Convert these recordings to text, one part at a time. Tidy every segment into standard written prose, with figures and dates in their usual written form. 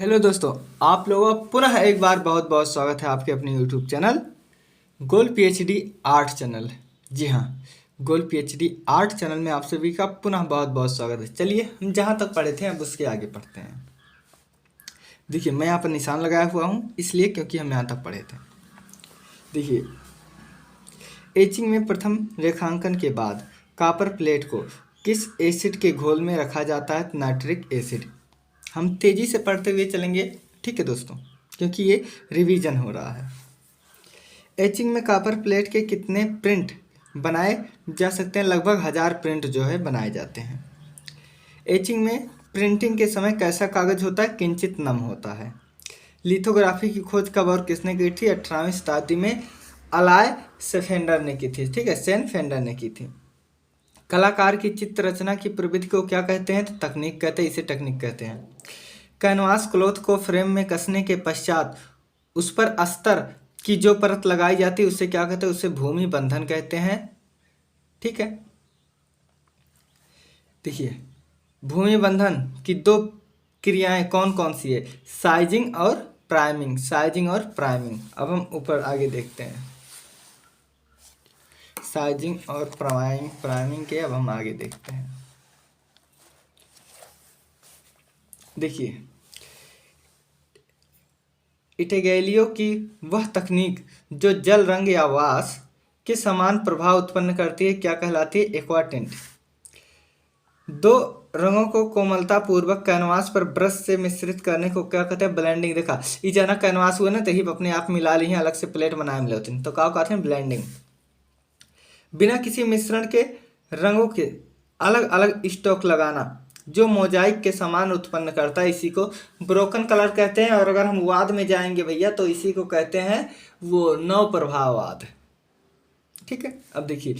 Hello दोस्तों, आप लोगों का पुनः एक बार बहुत बहुत स्वागत है आपके अपने यूट्यूब चैनल गोल पीएचडी आर्ट चैनल। जी हाँ, गोल पीएचडी आर्ट चैनल में आप सभी का पुनः बहुत बहुत स्वागत है। चलिए हम जहाँ तक पढ़े थे अब उसके आगे पढ़ते हैं। देखिए, मैं यहाँ पर निशान लगाया हुआ हूँ इसलिए क्योंकि हम यहाँ तक पढ़े थे। देखिए, एचिंग में प्रथम रेखांकन के बाद कॉपर प्लेट को किस एसिड के घोल में रखा जाता है? Nitric acid. हम तेज़ी से पढ़ते हुए चलेंगे, ठीक है दोस्तों, क्योंकि ये रिवीजन हो रहा है। एचिंग में कॉपर प्लेट के कितने प्रिंट बनाए जा सकते हैं? लगभग 1000 प्रिंट जो है बनाए जाते हैं। एचिंग में प्रिंटिंग के समय कैसा कागज होता है? किंचित नम होता है। लिथोग्राफी की खोज कब और किसने की थी? 18वीं शताब्दी में अलाय सेफेंडर ने की थी, ठीक है, सेन फेंडर ने की थी। कलाकार की चित्र रचना की प्रविधि को क्या कहते हैं? तो तकनीक कहते हैं, इसे टेक्निक कहते हैं। कैनवास क्लॉथ को फ्रेम में कसने के पश्चात उस पर अस्तर की जो परत लगाई जाती है उसे क्या कहते हैं? उसे भूमि बंधन कहते हैं, ठीक है। देखिए, भूमि बंधन की दो क्रियाएं कौन कौन सी है? साइजिंग और प्राइमिंग। साइजिंग और प्राइमिंग। अब हम ऊपर आगे देखते हैं साइजिंग और प्राइमिंग के। अब हम आगे देखते हैं। देखिए, इटेगेलियो की वह तकनीक जो जल रंग या वास के समान प्रभाव उत्पन्न करती है क्या कहलाती है? एक्वाटिंट। दो रंगों को कोमलता पूर्वक कैनवास पर ब्रश से मिश्रित करने को क्या कहते हैं? ब्लेंडिंग। देखा, ई जना कैनवास हुआ ना तो ही अपने आप मिला ली हैं, अलग से प्लेट बनाए मिले होते हैं, तो क्या कहते हैं? ब्लेंडिंग। बिना किसी मिश्रण के रंगों के अलग अलग स्टॉक लगाना जो मोजाइक के समान उत्पन्न करता है, इसी को ब्रोकन कलर कहते हैं। और अगर हम वाद में जाएंगे भैया तो इसी को कहते हैं वो नव प्रभाववाद, ठीक है। अब देखिए,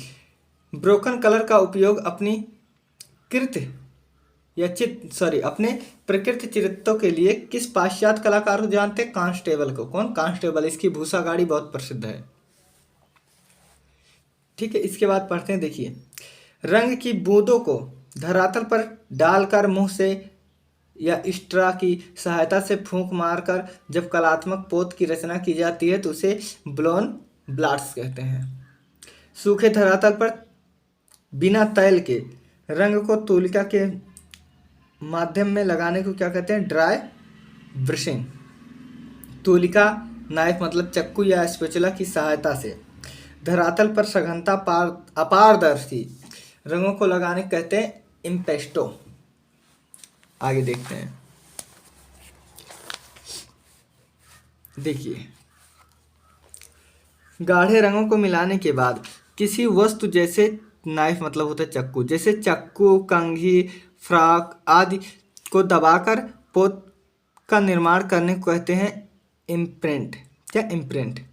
ब्रोकन कलर का उपयोग अपनी कृत या अपने प्रकृति चित्रों के लिए किस पाश्चात्य कलाकार को जानते हैं? कांस्टेबल को। कौन? कांस्टेबल। इसकी भूसा गाड़ी बहुत प्रसिद्ध है, ठीक है। इसके बाद पढ़ते हैं। देखिए, रंग की बूंदों को धरातल पर डालकर मुंह से या स्ट्रा की सहायता से फूंक मारकर जब कलात्मक पोत की रचना की जाती है तो उसे ब्लोन ब्लाट्स कहते हैं। सूखे धरातल पर बिना तैल के रंग को तूलिका के माध्यम में लगाने को क्या कहते हैं? Dry brushing. तूलिका, नाइफ मतलब चाकू या स्पैचुला की सहायता से धरातल पर सघनता अपारदर्शी रंगों को लगाने कहते हैं इम्पेस्टो। आगे देखते हैं। देखिए, गाढ़े रंगों को मिलाने के बाद किसी वस्तु जैसे नाइफ मतलब होता है चाकू, जैसे चाकू, कंघी, फ्राक आदि को दबाकर पोत का निर्माण करने को कहते हैं इम्प्रिंट। क्या? इम्प्रिंट।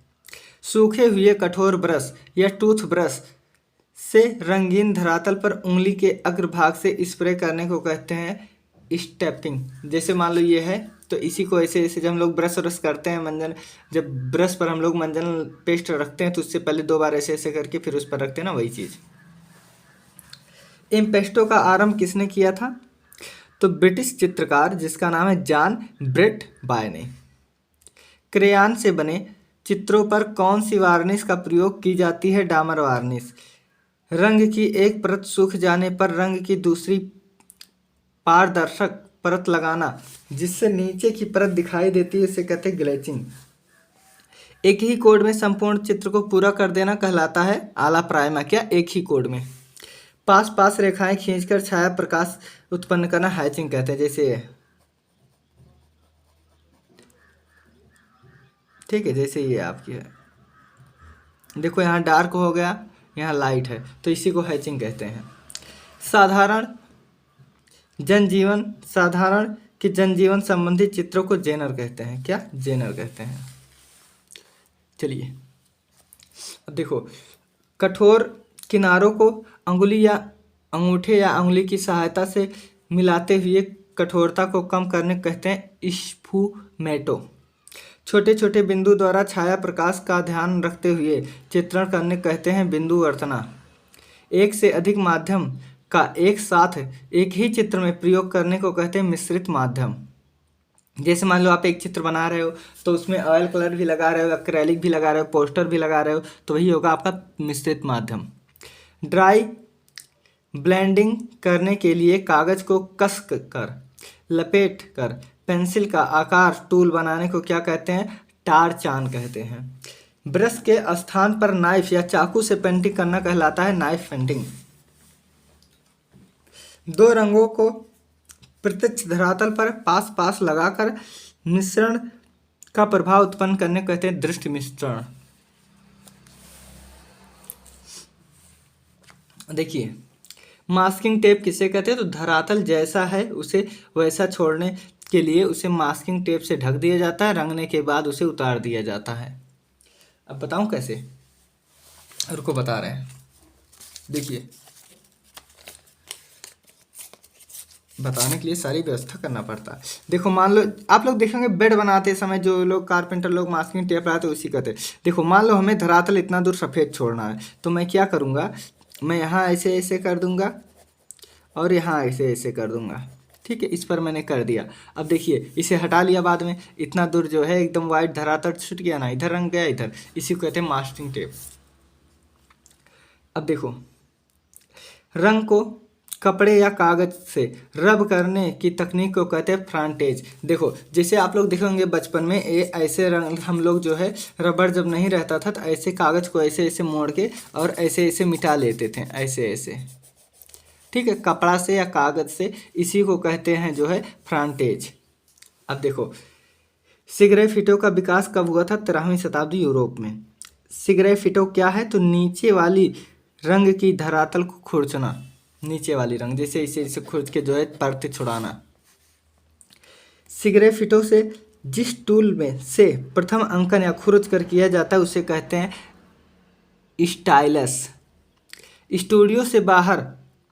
सूखे हुए कठोर ब्रश या टूथ ब्रश से रंगीन धरातल पर उंगली के अग्रभाग से स्प्रे करने को कहते हैं स्टेपिंग। जैसे मान लो ये है तो इसी को ऐसे ऐसे जब हम लोग ब्रश व्रश करते हैं, मंजन, जब ब्रश पर हम लोग मंजन पेस्ट रखते हैं तो उससे पहले 2 बार ऐसे ऐसे करके फिर उस पर रखते हैं ना, वही चीज़। इम्पेस्टो का आरंभ किसने किया था? तो ब्रिटिश चित्रकार जिसका नाम है जॉन ब्रेट बाय ने। क्रेयॉन से बने चित्रों पर कौन सी वार्निश का प्रयोग की जाती है? डामर वार्निश। रंग की एक परत सूख जाने पर रंग की दूसरी पारदर्शक परत लगाना जिससे नीचे की परत दिखाई देती है इसे कहते हैं ग्लेचिंग। एक ही कोड में संपूर्ण चित्र को पूरा कर देना कहलाता है आला प्राइमा। क्या? एक ही कोड में पास पास रेखाएं खींचकर छाया प्रकाश उत्पन्न करना हैचिंग कहते हैं। जैसे ये, ठीक है, जैसे ये आपकी है, देखो यहाँ डार्क हो गया, यहाँ लाइट है, तो इसी को हैचिंग कहते हैं। साधारण कि जनजीवन संबंधी चित्रों को जेनर कहते हैं। क्या? जेनर कहते हैं। चलिए, अब देखो, कठोर किनारों को अंगुली या अंगूठे या अंगुली की सहायता से मिलाते हुए कठोरता को कम करने कहते हैं स्फूमेटो। छोटे छोटे बिंदु द्वारा छाया प्रकाश का ध्यान रखते हुए चित्रण करने कहते हैं बिंदु वर्तना। एक से अधिक माध्यम का एक साथ एक ही चित्र में प्रयोग करने को कहते हैं मिश्रित माध्यम। जैसे मान लो आप एक चित्र बना रहे हो तो उसमें ऑयल कलर भी लगा रहे हो, एक्रेलिक भी लगा रहे हो, पोस्टर भी लगा रहे हो, तो वही होगा आपका मिश्रित माध्यम। ड्राई ब्लेंडिंग करने के लिए कागज को कस कर लपेट कर पेंसिल का आकार टूल बनाने को क्या कहते हैं? टार चान कहते हैं। ब्रश के स्थान पर नाइफ या चाकू से पेंटिंग करना कहलाता है नाइफ पेंटिंग। दो रंगों को प्रत्यक्ष धरातल पर पास पास लगाकर मिश्रण का प्रभाव उत्पन्न करने को कहते हैं दृष्टि मिश्रण। देखिए, मास्किंग टेप किसे कहते हैं? तो धरातल जैसा है उसे वैसा छोड़ने के लिए उसे मास्किंग टेप से ढक दिया जाता है, रंगने के बाद उसे उतार दिया जाता है। अब बताऊं कैसे? रुको, बता रहे हैं। देखिए, बताने के लिए सारी व्यवस्था करना पड़ता है। देखो, मान लो आप लोग देखेंगे बेड बनाते समय जो लोग कारपेंटर लोग मास्किंग टेप लगाते हैं उसी कहते हैं। देखो, मान लो हमें धरातल इतना दूर सफ़ेद छोड़ना है, तो मैं क्या करूँगा? मैं यहाँ ऐसे ऐसे कर दूंगा और यहाँ ऐसे ऐसे कर दूंगा। ठीक है, इस पर मैंने कर दिया। अब देखिए, इसे हटा लिया बाद में, इतना दूर जो है एकदम वाइट धरातल छूट गया ना, इधर रंग गया इधर, इसी को कहते हैं मास्किंग टेप। अब देखो, रंग को कपड़े या कागज से रब करने की तकनीक को कहते हैं फ्रंटेज। देखो, जैसे आप लोग देखेंगे बचपन में ये ऐसे रंग हम लोग जो है रबड़ जब नहीं रहता था तो ऐसे कागज़ को ऐसे ऐसे मोड़ के और ऐसे ऐसे मिटा लेते थे, ऐसे ऐसे। ठीक है, कपड़ा से या कागज़ से, इसी को कहते हैं जो है फ्रंटेज। अब देखो, सिग्रेफिटो का विकास कब हुआ था? 13वीं शताब्दी यूरोप में। सिग्रेफिटो क्या है? तो नीचे वाली रंग की धरातल को खुरचना, नीचे वाली रंग जैसे इसे इसे खुरच के जो है परत छुड़ाना। सिग्रेफिटो से जिस टूल में से प्रथम अंकन या खुरच कर किया जाता है उसे कहते हैं स्टाइलस। स्टूडियो से बाहर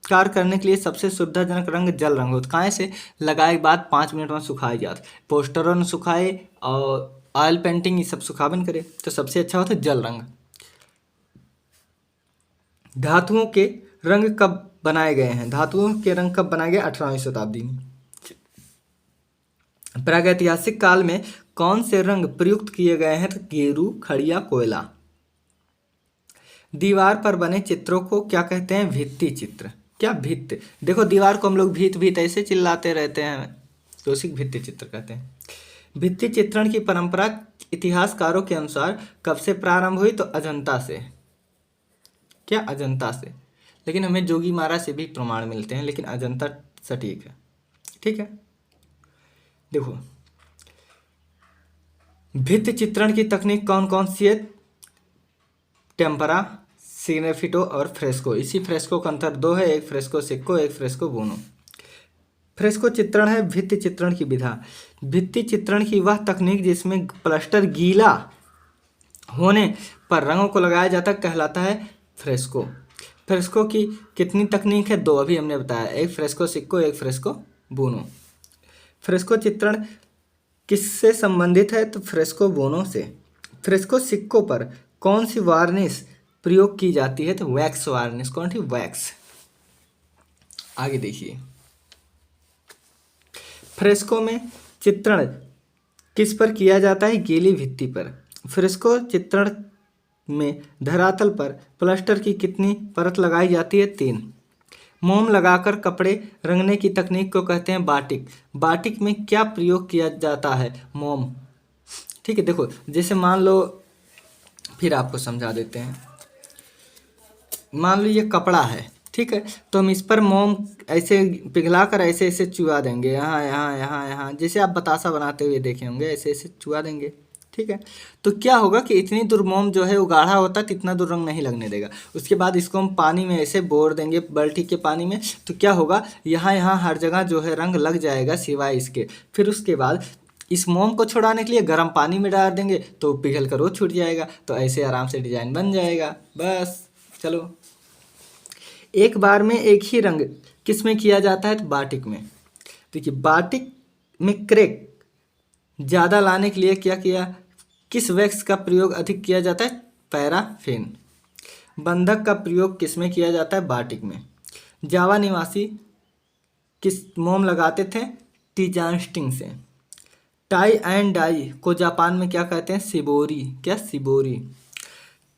कार्य करने के लिए सबसे सुविधाजनक रंग जल रंग होता है। कहाँ से लगाए के बाद 5 मिनट में सुखाई जाता है। पोस्टरों ने सुखाए और ऑयल पेंटिंग ये सब सुखावन करे तो सबसे अच्छा होता है जल रंग। धातुओं के रंग कब बनाए गए हैं? धातुओं के रंग कब बनाए गए? 18वीं शताब्दी में। प्रागैतिहासिक काल में कौन से रंग प्रयुक्त किए गए हैं? तो गेरू, खड़िया, कोयला। दीवार पर बने चित्रों को क्या कहते हैं? भित्ति चित्र। क्या? भित्त। देखो, दीवार को हम लोग भीत भीत ऐसे चिल्लाते रहते हैं तो उसी भित्ति चित्र कहते हैं। भित्ति चित्रण की परंपरा इतिहासकारों के अनुसार कब से प्रारंभ हुई? तो अजंता से। क्या? अजंता से। लेकिन हमें जोगीमारा से भी प्रमाण मिलते हैं, लेकिन अजंता सटीक है। ठीक है, देखो, भित्ति चित्रण की तकनीक कौन कौन सी है? टेम्परा, सिग्रेफिटो और फ्रेस्को। इसी फ्रेस्को का अंतर दो है, एक फ्रेस्को सिक्को, एक फ्रेस्को बोनो। फ्रेस्को चित्रण है भित्ति चित्रण की विधा। भित्ति चित्रण की वह तकनीक जिसमें प्लास्टर गीला होने पर रंगों को लगाया जाता कहलाता है फ्रेस्को। फ्रेस्को की कितनी तकनीक है? दो, अभी हमने बताया, एक फ्रेस्को सिक्को, एक फ्रेस्को बोनो। फ्रेस्को चित्रण किससे संबंधित है? तो फ्रेस्को बोनो से। फ्रेस्को सिक्को पर कौन सी वार्निश प्रयोग की जाती है? तो वैक्स वार्निश। कौन सी? वैक्स। आगे देखिए, फ्रेस्को में चित्रण किस पर किया जाता है? गीली भित्ति पर। फ्रेस्को चित्रण में धरातल पर प्लास्टर की कितनी परत लगाई जाती है? 3। मोम लगाकर कपड़े रंगने की तकनीक को कहते हैं बाटिक। बाटिक में क्या प्रयोग किया जाता है? मोम। ठीक है, देखो, जैसे मान लो, फिर आपको समझा देते हैं। मान लो ये कपड़ा है, ठीक है, तो हम इस पर मोम ऐसे पिघला कर ऐसे ऐसे चुआ देंगे, यहाँ यहाँ यहाँ यहाँ, जैसे आप बतासा बनाते हुए देखे होंगे, ऐसे ऐसे चुआ देंगे। ठीक है, तो क्या होगा कि इतनी दूर मोम जो है वो गाढ़ा होता है तो इतना दूर रंग नहीं लगने देगा। उसके बाद इसको हम पानी में ऐसे बोर देंगे, बाल्टी के पानी में, तो क्या होगा, यहाँ यहाँ हर जगह जो है रंग लग जाएगा सिवाय इसके। फिर उसके बाद इस मोम को छुड़ाने के लिए गर्म पानी में डाल देंगे तो पिघल कर वो छूट जाएगा, तो ऐसे आराम से डिजाइन बन जाएगा। बस, चलो, एक बार में एक ही रंग किस में किया जाता है? तो बाटिक में। देखिए, बाटिक में क्रैक ज़्यादा लाने के लिए क्या किया? किस वैक्स का प्रयोग अधिक किया जाता है? पैराफिन। बंधक का प्रयोग किस में किया जाता है? बाटिक में। जावा निवासी किस मोम लगाते थे? टीजांस्टिंग से। टाई एंड डाई को जापान में क्या कहते हैं? शिबोरी। क्या? शिबोरी।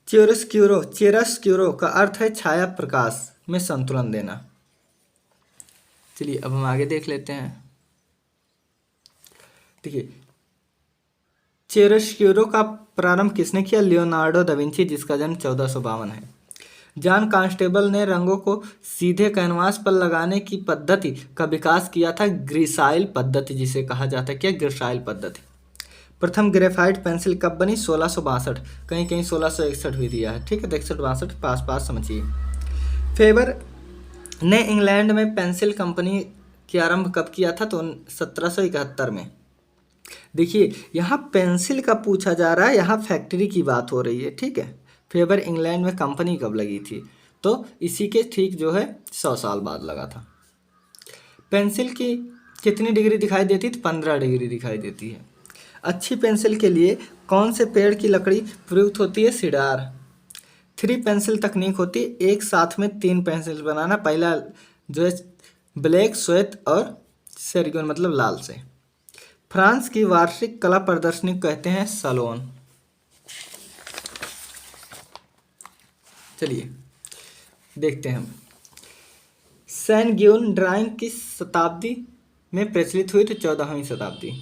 चियरस्क्यूरो का अर्थ है छाया प्रकाश में संतुलन देना। चलिए अब हम आगे देख लेते हैं। देखिए, चियरस्क्यूरो का प्रारंभ किसने किया? लियोनार्डो दा विंची, जिसका जन्म 1452 है। जॉन कांस्टेबल ने रंगों को सीधे कैनवास पर लगाने की पद्धति का विकास किया था, ग्रिसाइल पद्धति जिसे कहा जाता है। क्या? ग्रिसाइल पद्धति। प्रथम ग्रेफाइट पेंसिल कब बनी? 1662। कहीं कहीं 1661 भी दिया है, ठीक है, तो 61-62 पास पास समझिए। फेबर ने इंग्लैंड में पेंसिल कंपनी के आरंभ कब किया था? तो 1771 में। देखिए, यहाँ पेंसिल का पूछा जा रहा है, यहाँ फैक्ट्री की बात हो रही है, ठीक है। फेबर इंग्लैंड में कंपनी कब लगी थी? तो इसी के ठीक जो है 100 साल बाद लगा था। पेंसिल की कितनी डिग्री दिखाई देती है? 15 डिग्री दिखाई देती है। अच्छी पेंसिल के लिए कौन से पेड़ की लकड़ी प्रयुक्त होती है? सिडार। 3 पेंसिल तकनीक होती है, एक साथ में 3 पेंसिल बनाना। पहला जो है ब्लैक, श्वेत और सेरिगोन मतलब लाल से। फ्रांस की वार्षिक कला प्रदर्शनी कहते हैं सलोन। चलिए देखते हैं हम। सैन ग्यून ड्राइंग किस शताब्दी में प्रचलित हुई? तो 14वीं शताब्दी।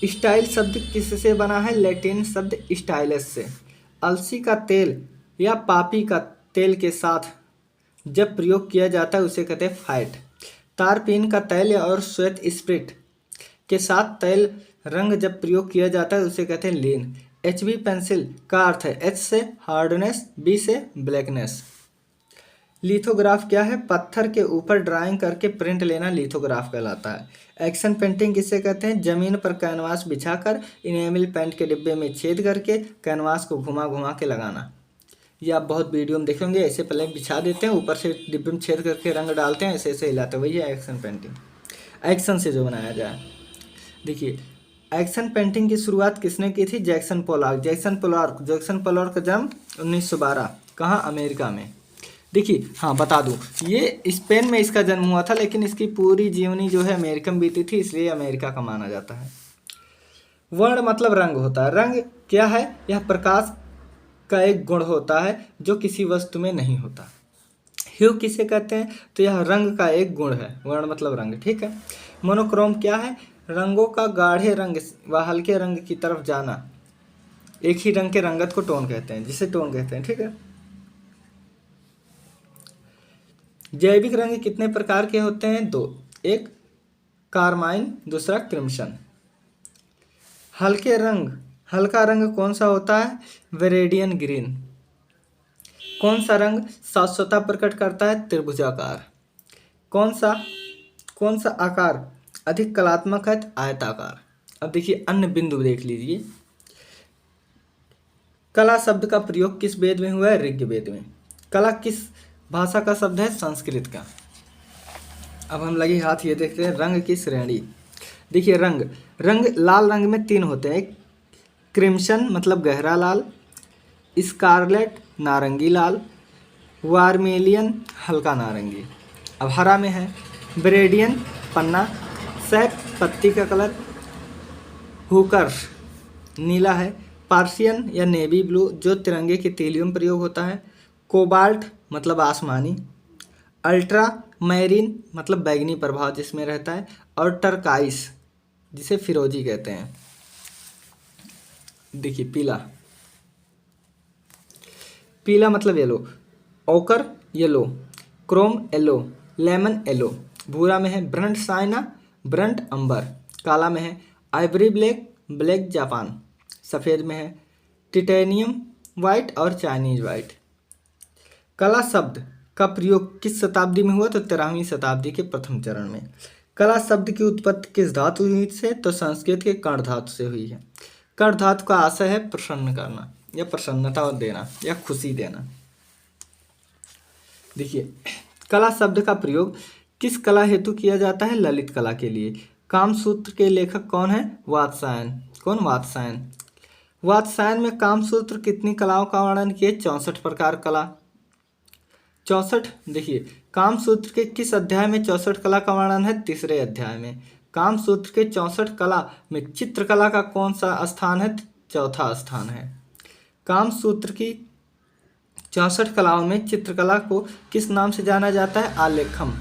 स्टाइल शब्द किससे बना है? लैटिन शब्द स्टाइलस से। अलसी का तेल या पापी का तेल के साथ जब प्रयोग किया जाता है उसे कहते हैं फैट। तारपीन का तैल और श्वेत स्प्रिट के साथ तैल रंग जब प्रयोग किया जाता है उसे कहते हैं लीन। HB पेंसिल का अर्थ है H से हार्डनेस, B से ब्लैकनेस। लिथोग्राफ क्या है? पत्थर के ऊपर ड्राइंग करके प्रिंट लेना लिथोग्राफ कहलाता है। एक्शन पेंटिंग किसे कहते हैं? जमीन पर कैनवास बिछाकर इनेमिल पेंट के डिब्बे में छेद करके कैनवास को घुमा घुमा के लगाना। ये आप बहुत वीडियो में देखेंगे, ऐसे पहले बिछा देते हैं, ऊपर से डिब्बे में छेद करके रंग डालते हैं, ऐसे ऐसे हिलाते हैं, वही है एक्शन पेंटिंग। एक्शन से जो बनाया जाए। देखिए, एक्शन पेंटिंग की शुरुआत किसने की थी? Jackson Pollock. जैक्सन पोलॉक का जन्म 1912। कहाँ? अमेरिका में। देखिए, हाँ बता दूँ, ये स्पेन में इसका जन्म हुआ था, लेकिन इसकी पूरी जीवनी जो है अमेरिका में बीती थी, इसलिए अमेरिका का माना जाता है। वर्ण मतलब रंग होता है। रंग क्या है? यह प्रकाश का एक गुण होता है जो किसी वस्तु में नहीं होता। ह्यू किसे कहते हैं? तो यह रंग का एक गुण है। वर्ण मतलब रंग, ठीक है। मोनोक्रोम क्या है? रंगों का गाढ़े रंग व हल्के रंग की तरफ जाना। एक ही रंग के रंगत को टोन कहते हैं, जिसे टोन कहते हैं, ठीक है। जैविक रंग कितने प्रकार के होते हैं? 2। एक कार्माइन, दूसरा क्रिम्सन। हल्का रंग कौन सा होता है? वेरेडियन ग्रीन। कौन सा रंग शाश्वतता प्रकट करता है? त्रिभुजाकार। कौन सा आकार अधिक कलात्मक है? आयताकार। अब देखिए अन्य बिंदु देख लीजिए। कला शब्द का प्रयोग किस वेद में हुआ है? ऋग्वेद में। कला किस भाषा का शब्द है? संस्कृत का। अब हम लगे हाथ ये देखते हैं रंग की श्रेणी। देखिए, रंग लाल रंग में 3 होते हैं। एक क्रिम्सन मतलब गहरा लाल, स्कारलेट नारंगी लाल, वार्मेलियन हल्का नारंगी। अब हरा में है ब्रेडियन पन्ना, सैप पत्ती का कलर, हुकर नीला है, पार्सियन या नेवी ब्लू जो तिरंगे की तीलियों में प्रयोग होता है, कोबाल्ट मतलब आसमानी, अल्ट्रा मैरीन मतलब बैगनी प्रभाव जिसमें रहता है, और टर्काइस जिसे फिरोजी कहते हैं। देखिए पीला मतलब येलो, ओकर yellow, Chrome yellow, lemon yellow. भूरा में है ब्रंट साइना, ब्रंट अंबर। काला में है आइवरी ब्लैक जापान। सफ़ेद में है टिटेनियम वाइट और चाइनीज वाइट। कला शब्द का प्रयोग किस शताब्दी में हुआ? तो 13वीं शताब्दी के प्रथम चरण में। कला शब्द की उत्पत्ति किस धातु से? तो संस्कृत के कर्ण धातु से हुई है। कर्ण धातु का आशय है प्रसन्न करना या प्रसन्नता देना या खुशी देना। देखिए, कला शब्द का प्रयोग किस कला हेतु किया जाता है? ललित कला के लिए। कामसूत्र के लेखक कौन है? वात्स्यायन। कौन? वात्स्यायन। वात्स्यायन में कामसूत्र कितनी कलाओं का वर्णन किए? 64 प्रकार कला। 64। देखिए, कामसूत्र के किस अध्याय में 64 कला का वर्णन है? 3रे अध्याय में। कामसूत्र के 64 कला में चित्रकला का कौन सा स्थान है? चौथा स्थान है। कामसूत्र की 64 कलाओं में चित्रकला को किस नाम से जाना जाता है? आलेखम।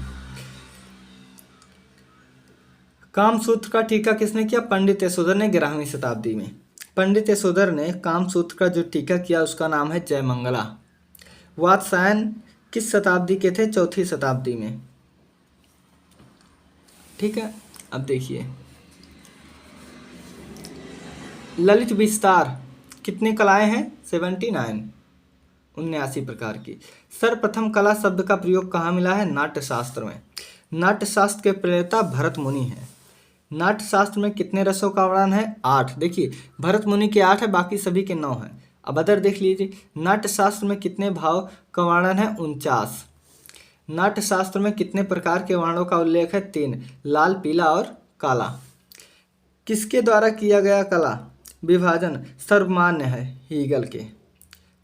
कामसूत्र का टीका किसने किया? पंडित यशोधर ने 11वीं शताब्दी में। पंडित यशोधर ने कामसूत्र का जो टीका किया उसका नाम है जयमंगला। वात्स्यायन किस शताब्दी के थे? चौथी शताब्दी में। ठीक है, अब देखिए ललित विस्तार कितने कलाएं हैं? 79, 79 प्रकार की। सर्वप्रथम कला शब्द का प्रयोग कहाँ मिला है? नाट्यशास्त्र में। नाट्यशास्त्र के प्रणेता भरत मुनि हैं। नाट्यशास्त्र में कितने रसों का वर्णन है? 8। देखिए भरत मुनि के 8 है, बाकी सभी के 9 हैं। अब अदर देख लीजिए, नाट्यशास्त्र में कितने भाव का वर्णन है? 49। नाट्यशास्त्र में कितने प्रकार के वर्णों का उल्लेख है? 3, लाल, पीला और काला। किसके द्वारा किया गया कला विभाजन सर्वमान्य है? हीगल के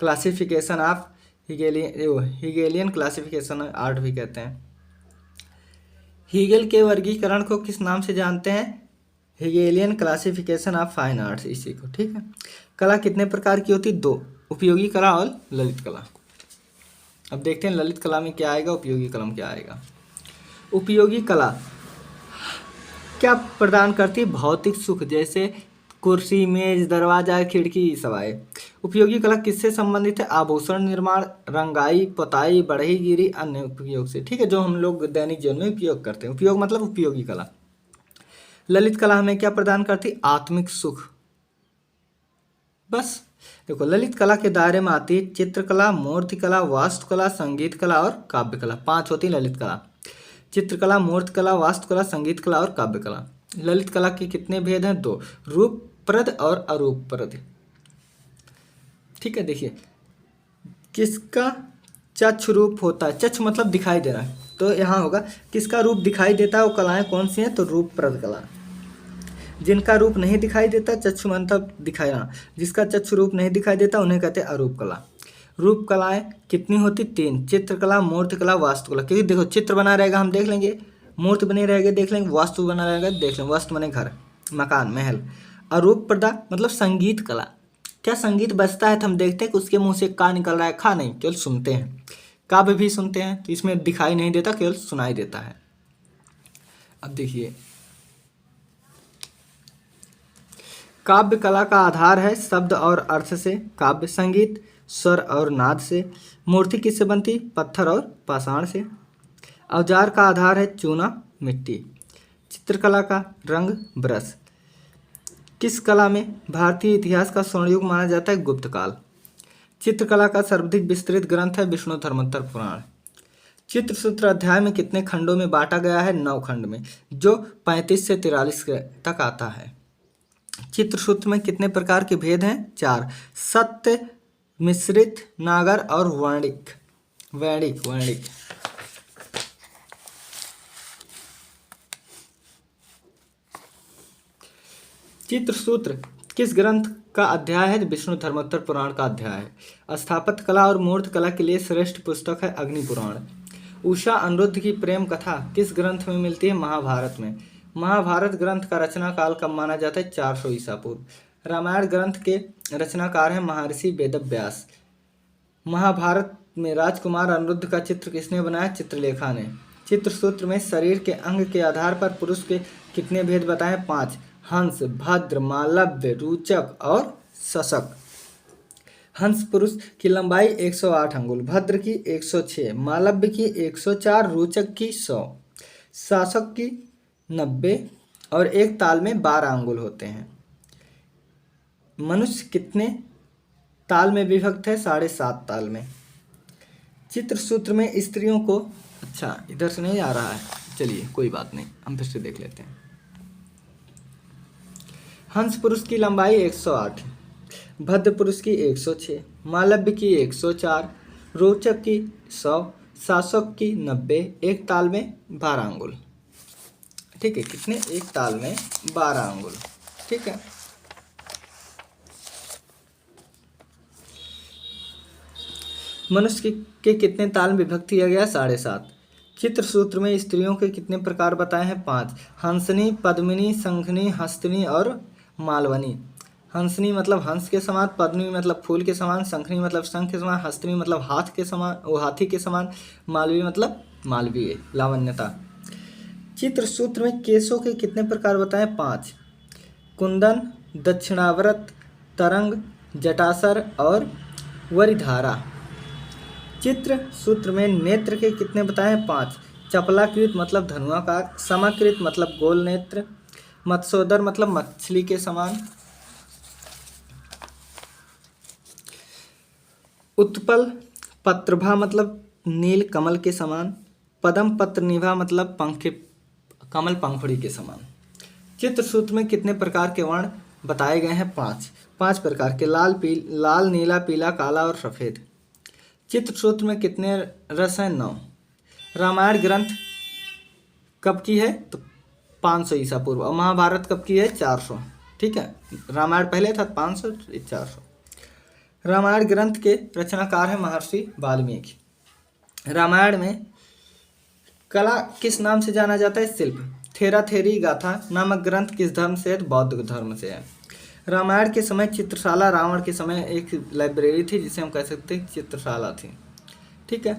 क्लासिफिकेशन ऑफ हीगेलियन क्लासिफिकेशन आर्ट भी कहते हैं। हीगल के वर्गीकरण को किस नाम से जानते हैं? हीगेलियन क्लासिफिकेशन ऑफ फाइन आर्ट्स, इसी को। ठीक है, कला कितने प्रकार की होती? 2, उपयोगी कला और ललित कला। अब देखते हैं ललित कला में क्या आएगा, उपयोगी कला में क्या आएगा। उपयोगी कला क्या प्रदान करती है? भौतिक सुख, जैसे कुर्सी, मेज, दरवाजा, खिड़की सब आए। उपयोगी कला किससे संबंधित है? आभूषण निर्माण, रंगाई, पोताई, बढ़ईगिरी, अन्य उपयोग से। ठीक है, जो हम लोग दैनिक जीवन में उपयोग करते हैं। उपयोग मतलब उपयोगी कला। ललित कला हमें क्या प्रदान करती? आत्मिक सुख। बस देखो, ललित कला के दायरे में आती है चित्रकला, मूर्तिकला, वास्तुकला, संगीत कला और काव्य कला। 5 होती है ललित कला। चित्रकला, मूर्तिकला, वास्तुकला, संगीत कला और काव्य कला। ललित कला के कितने भेद हैं? 2, रूपप्रद और अरूपप्रद। ठीक है, देखिए किसका चक्षु रूप होता है? चक्षु मतलब दिखाई दे रहा है, तो यहाँ होगा किसका रूप दिखाई देता है, वो कलाएं कौन सी हैं? तो रूपप्रद कला। जिनका रूप नहीं दिखाई देता, चक्षु मतलब दिखाना, जिसका चक्षु रूप नहीं दिखाई देता उन्हें कहते हैं अरूप कला। रूप कलाएं कितनी होती? 3, चित्रकला, मूर्तिकला, वास्तुकला। क्योंकि देखो चित्र बना रहेगा हम देख लेंगे, मूर्ति बनी रहेगी देख लेंगे, वास्तु बना रहेगा देख लेंगे। वास्तु बने घर, मकान, महल। अरूप प्रदा मतलब संगीत कला। क्या संगीत बजता है तो हम देखते हैं कि उसके मुंह से का निकल रहा है? खा नहीं, केवल सुनते हैं। काव्य भी सुनते हैं, तो इसमें दिखाई नहीं देता, केवल सुनाई देता है। अब देखिए काव्य कला का आधार है शब्द और अर्थ से, काव्य संगीत स्वर और नाद से। मूर्ति किससे बनती? पत्थर और पाषाण से। औजार का आधार है चूना, मिट्टी। चित्रकला का रंग, ब्रश। किस कला में भारतीय इतिहास का स्वर्ण युग माना जाता है? गुप्त काल। चित्रकला का सर्वाधिक विस्तृत ग्रंथ है विष्णु धर्मोत्तर पुराण। चित्रसूत्र अध्याय में कितने खंडों में बांटा गया है? 9 खंड में, जो 35 से 43 तक आता है। चित्रसूत्र में कितने प्रकार के भेद हैं? 4, सत्य, मिश्रित, नागर और वर्णिक। वर्णिक। चित्रसूत्र किस ग्रंथ का अध्याय है? विष्णु धर्मोत्तर पुराण का अध्याय है। स्थापत्य कला और मूर्त कला के लिए श्रेष्ठ पुस्तक है अग्नि पुराण। उषा अनिरुद्ध की प्रेम कथा किस ग्रंथ में मिलती है? महाभारत में। महाभारत ग्रंथ का रचना काल कब माना जाता है? 400 ईसा पूर्व। रामायण ग्रंथ के रचनाकार हैं महर्षि वेदव्यास। महाभारत में राजकुमार अनिरुद्ध का चित्र किसने बनाया? चित्रलेखा ने। चित्रसूत्र में शरीर के अंग के आधार पर पुरुष के कितने भेद बताएं? 5, हंस, भद्र, मालव्य, रोचक और शशक। हंस पुरुष की लंबाई 108 अंगुल, भद्र की 106, मालव्य की 104, रोचक की 100, शासक की 90 और एक ताल में 12 अंगुल होते हैं। मनुष्य कितने ताल में विभक्त है? 7.5 ताल में। चित्रसूत्र में स्त्रियों को, अच्छा इधर से नहीं आ रहा है, चलिए कोई बात नहीं, हम फिर से देख लेते हैं। हंस पुरुष की लंबाई 108, भद्र पुरुष की 106, मालव्य की 104, रोचक की 100, शासक की 90, एक ताल में 12 अंगुल। ठीक है, कितने? एक ताल में 12 अंगुल। ठीक है, मनुष्य के कितने ताल में विभक्त किया गया? 7.5। चित्रसूत्र में स्त्रियों के कितने प्रकार बताए हैं? 5। हंसनी, पद्मिनी, शंखनी, हस्तिनी और मालवनी। हंसनी मतलब हंस के समान, पद्मिनी मतलब फूल के समान, शंखनी मतलब शंख के समान, हस्तिनी मतलब हाथ के समान, वो हाथी के समान, मालवी मतलब मालवीय, लावण्यता। चित्रसूत्र में केशों के कितने प्रकार बताएं? 5। कुंदन, दक्षिणावर्त, तरंग, जटासर और वरिधारा। चित्र सूत्र में नेत्र के कितने बताए हैं? 5। चपलाकृत मतलब धनुआकार, समाकृत मतलब गोल नेत्र, मत्स्योदर मतलब मछली के समान, उत्पल पत्रभा मतलब नील कमल के समान, पदम पत्रनिभा मतलब कमल पंखुड़ी के समान। चित्र सूत्र में कितने प्रकार के वर्ण बताए गए हैं? 5। 5 प्रकार के, लाल, नीला, पीला, काला और सफेद। चित्र सूत्र में कितने रस हैं? 9। रामायण ग्रंथ कब की है? तो 500 ईसा पूर्व। और महाभारत कब की है? 400। ठीक है, रामायण पहले था 500, 400। रामायण ग्रंथ के रचनाकार हैं महर्षि वाल्मीकि। रामायण में कला किस नाम से जाना जाता है? शिल्प। थेराथेरी गाथा नामक ग्रंथ किस धर्म से है? बौद्ध धर्म से है। रामायण के समय चित्रशाला, रावण के समय एक लाइब्रेरी थी जिसे हम कह सकते हैं चित्रशाला थी। ठीक है।